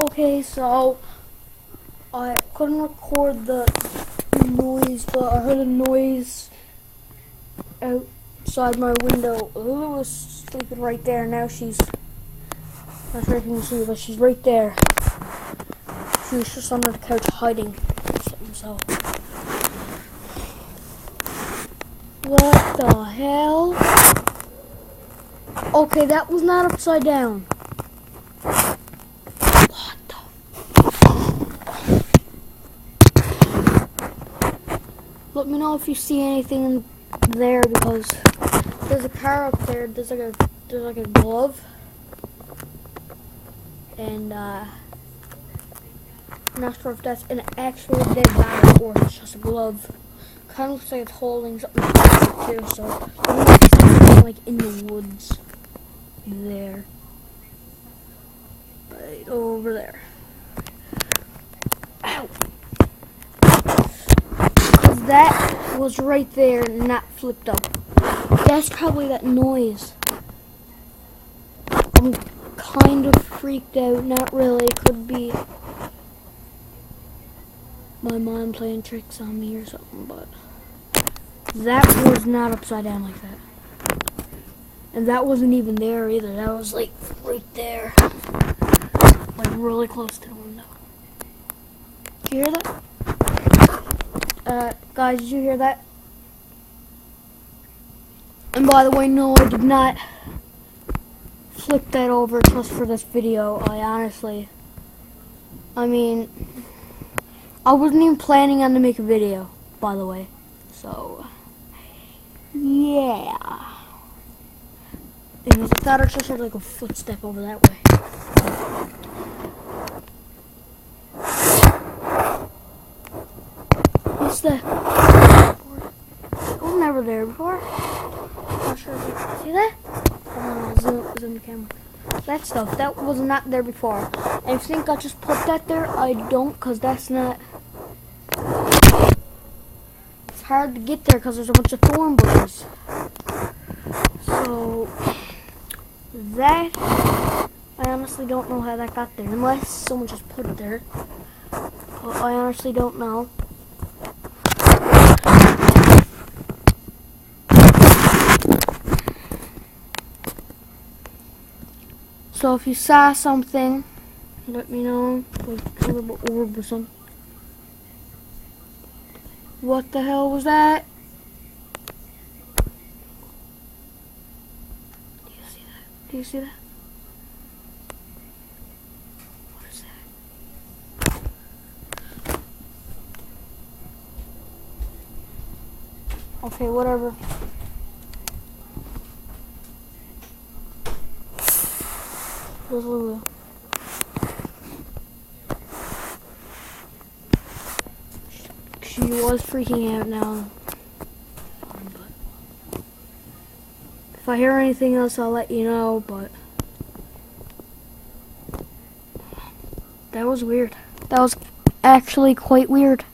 Okay, so I couldn't record the noise, but I heard a noise outside my window. Lulu was sleeping right there. Now she's not sure if you can see, but she's right there. She was just under the couch hiding something. So what the hell? Okay, that was not upside down. What the? Let me know if you see anything in there, because there's a car up there. There's like a glove, and I'm not sure if that's an actual dead body or it's just a glove. Kind of looks like it's holding something too. So there might be something like in the woods there, right over there. Ow! Because that was right there, not flipped up. That's probably that noise. I'm kind of freaked out. Not really. It could be my mom playing tricks on me or something, but that was not upside down like that. And that wasn't even there either. That was like right there. Like really close to the window. Did you hear that? Guys, did you hear that? And by the way, no, I did not flip that over just for this video. I mean, I wasn't even planning on to make a video, by the way. So, yeah. Anyways, I thought I just heard like a footstep over that way. What's that? It was never there before. Not sure if you can see that. Zoom the camera. That stuff, that was not there before. And if you think I just put that there, I don't, because that's not... It's hard to get there because there's a bunch of thorn bushes. So, that... I honestly don't know how that got there, unless someone just put it there. But I honestly don't know. So if you saw something, let me know, like a little orb or something. What the hell was that? Do you see that? Do you see that? What is that? Okay, whatever. Where's Lulu? She was freaking out now. But if I hear anything else, I'll let you know, but that was weird. That was actually quite weird.